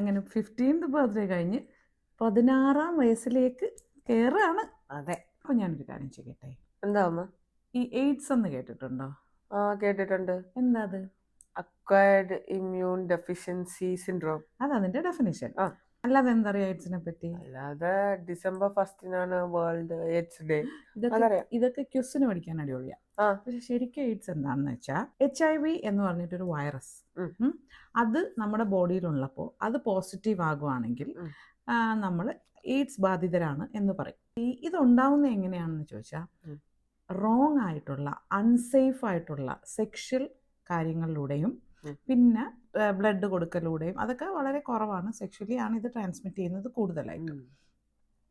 അങ്ങനെ 15th birthday കഴിഞ്ഞ് 16ാം വയസ്സിലേക്ക് കയറാണ്. അതെ. അപ്പോൾ ഞാനൊരു കാര്യം ചെയ്യട്ടെ. എന്താ അമ്മ? ഈ എയ്ഡ്സ് എന്ന് കേട്ടിട്ടുണ്ടോ? കേട്ടിട്ടുണ്ട്. എന്താ അത്? Acquired immune deficiency syndrome. അതതിന്റെ ഡെഫിനിഷൻ. ആ. അല്ലാതെ എന്തറിയാം എയ്ഡ്സിനെ പറ്റി? അല്ലാതെ December 1 വേൾഡ് എയ്ഡ്സ് ഡേ. ഇതൊക്കെ ക്വസ്റ്റിന് പഠിക്കാൻ അടിപൊളിയാ. പക്ഷെ ശരിക്കും എയ്ഡ്സ് എന്താണെന്ന് വെച്ചാൽ HIV എന്ന് പറഞ്ഞിട്ടൊരു വൈറസ്, അത് നമ്മുടെ ബോഡിയിലുള്ളപ്പോൾ അത് പോസിറ്റീവ് ആകുവാണെങ്കിൽ നമ്മൾ എയ്ഡ്സ് ബാധിതരാണ് എന്ന് പറയും. ഇതുണ്ടാവുന്ന എങ്ങനെയാണെന്ന് ചോദിച്ചാൽ റോങ് ആയിട്ടുള്ള അൺസേഫ് ആയിട്ടുള്ള സെക്ഷൽ കാര്യങ്ങളിലൂടെയും പിന്നെ ബ്ലഡ് കൊടുക്കലൂടെയും, അതൊക്കെ വളരെ കുറവാണ്. സെക്ഷലി ആണ് ഇത് ട്രാൻസ്മിറ്റ് ചെയ്യുന്നത് കൂടുതലായിട്ടും.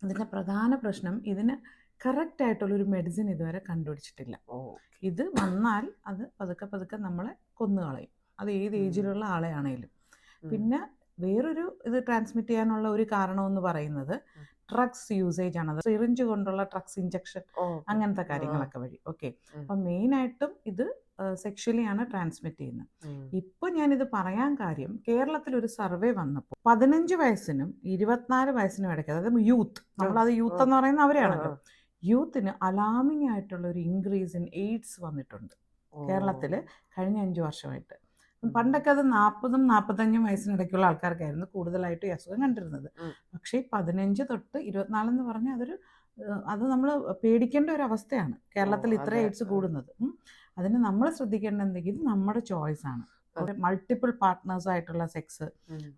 ഇതിൻ്റെ പ്രധാന പ്രശ്നം ഇതിന് കറക്റ്റ് ആയിട്ടുള്ളൊരു മെഡിസിൻ ഇതുവരെ കണ്ടുപിടിച്ചിട്ടില്ല. ഇത് വന്നാൽ അത് പതുക്കെ പതുക്കെ നമ്മളെ കൊന്നുകളയും, അത് ഏത് ഏജിലുള്ള ആളെയാണേലും. പിന്നെ വേറൊരു ഇത് ട്രാൻസ്മിറ്റ് ചെയ്യാനുള്ള ഒരു കാരണമെന്ന് പറയുന്നത് ഡ്രഗ്സ് യൂസേജ് ആണ്. അത് സിറിഞ്ച് കൊണ്ടുള്ള ഡ്രഗ്സ് ഇഞ്ചക്ഷൻ, അങ്ങനത്തെ കാര്യങ്ങളൊക്കെ വഴി. ഓക്കെ, അപ്പം മെയിനായിട്ടും ഇത് സെക്ഷലി ആണ് ട്രാൻസ്മിറ്റ് ചെയ്യുന്നത്. ഇപ്പൊ ഞാനിത് പറയാൻ കാര്യം, കേരളത്തിൽ ഒരു സർവേ വന്നപ്പോൾ 15 വയസ്സിനും 24 വയസ്സിനും ഇടയ്ക്ക്, അതായത് യൂത്ത്, നമ്മളത് യൂത്ത് എന്ന് പറയുന്നത് അവരെയാണല്ലോ, യൂത്തിന് അലാമിംഗ് ആയിട്ടുള്ള ഒരു ഇൻക്രീസ് ഇൻ എയ്ഡ്സ് വന്നിട്ടുണ്ട് കേരളത്തിൽ കഴിഞ്ഞ 5 വർഷമായിട്ട്. പണ്ടൊക്കെ അത് 40-ഉം 45-ഉം വയസ്സിനിടയ്ക്കുള്ള ആൾക്കാർക്കായിരുന്നു കൂടുതലായിട്ട് ഈ അസുഖം കണ്ടിരുന്നത്. പക്ഷേ 15 തൊട്ട് 24 എന്ന് പറഞ്ഞാൽ അത് നമ്മൾ പേടിക്കേണ്ട ഒരു അവസ്ഥയാണ് കേരളത്തിൽ ഇത്ര എയ്ഡ്സ് കൂടുന്നത്. അതിന് നമ്മൾ ശ്രദ്ധിക്കേണ്ട എന്തെങ്കിലും നമ്മുടെ ചോയ്സാണ്. മൾട്ടിപ്പിൾ പാർട്ട്നേഴ്സ് ആയിട്ടുള്ള സെക്സ്,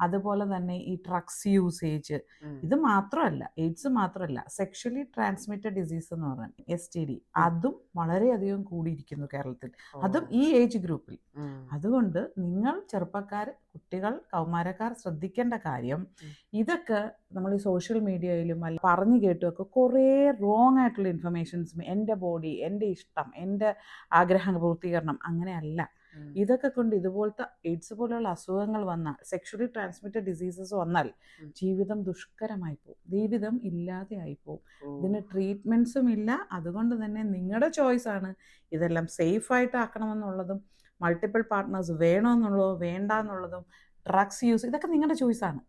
അതുപോലെ തന്നെ ഈ ഡ്രഗ്സ് യൂസേജ്, ഇത് മാത്രമല്ല, എയ്ഡ്സ് മാത്രമല്ല, സെക്ഷലി ട്രാൻസ്മിറ്റഡ് ഡിസീസ് എന്ന് പറഞ്ഞാൽ STD, അതും വളരെയധികം കൂടിയിരിക്കുന്നു കേരളത്തിൽ, അതും ഈ ഏജ് ഗ്രൂപ്പിൽ. അതുകൊണ്ട് നിങ്ങൾ ചെറുപ്പക്കാർ, കുട്ടികൾ, കൗമാരക്കാർ ശ്രദ്ധിക്കേണ്ട കാര്യം, ഇതൊക്കെ നമ്മൾ ഈ സോഷ്യൽ മീഡിയയിലും അല്ല പറഞ്ഞു കേട്ടുമൊക്കെ കുറേ റോങ് ആയിട്ടുള്ള ഇൻഫർമേഷൻസും, എൻ്റെ ബോഡി, എൻ്റെ ഇഷ്ടം, എൻ്റെ ആഗ്രഹ പൂർത്തീകരണം, അങ്ങനെയല്ല. ഇതൊക്കെ കൊണ്ട് ഇതുപോലത്തെ എയ്ഡ്സ് പോലെയുള്ള അസുഖങ്ങൾ വന്നാൽ, സെക്ഷലി ട്രാൻസ്മിറ്റഡ് ഡിസീസസ് വന്നാൽ ജീവിതം ദുഷ്കരമായി പോകും, ജീവിതം ഇല്ലാതെ ആയിപ്പോവും. ഇതിന് ട്രീറ്റ്മെൻറ്റ്സും ഇല്ല. അതുകൊണ്ട് തന്നെ നിങ്ങളുടെ ചോയ്സാണ് ഇതെല്ലാം സേഫായിട്ട് ആക്കണമെന്നുള്ളതും, മൾട്ടിപ്പിൾ പാർട്ട്നേഴ്സ് വേണമെന്നുള്ളതോ വേണ്ട എന്നുള്ളതും, ഡ്രഗ്സ് യൂസ്, ഇതൊക്കെ നിങ്ങളുടെ ചോയ്സാണ്.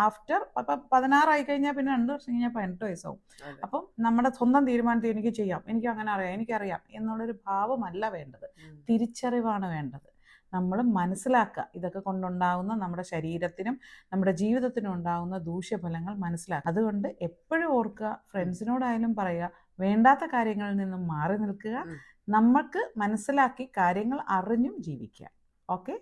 ആഫ്റ്റർ 16 ആയി കഴിഞ്ഞാൽ പിന്നെ 2 വർഷം കഴിഞ്ഞാൽ 18 വയസ്സാവും. അപ്പം നമ്മുടെ സ്വന്തം തീരുമാനത്തിൽ എനിക്ക് ചെയ്യാം, എനിക്ക് അങ്ങനെ അറിയാം, എനിക്കറിയാം എന്നുള്ളൊരു ഭാവമല്ല വേണ്ടത്, തിരിച്ചറിവാണ് വേണ്ടത്. നമ്മൾ മനസ്സിലാക്കുക, ഇതൊക്കെ കൊണ്ടുണ്ടാകുന്ന നമ്മുടെ ശരീരത്തിനും നമ്മുടെ ജീവിതത്തിനും ഉണ്ടാകുന്ന ദൂഷ്യഫലങ്ങൾ മനസ്സിലാക്കുക. അതുകൊണ്ട് എപ്പോഴും ഓർക്കുക, ഫ്രണ്ട്സിനോടായാലും പറയുക, വേണ്ടാത്ത കാര്യങ്ങളിൽ നിന്നും മാറി നിൽക്കുക, നമുക്ക് മനസ്സിലാക്കി കാര്യങ്ങൾ അറിഞ്ഞും ജീവിക്കുക. ഓക്കെ.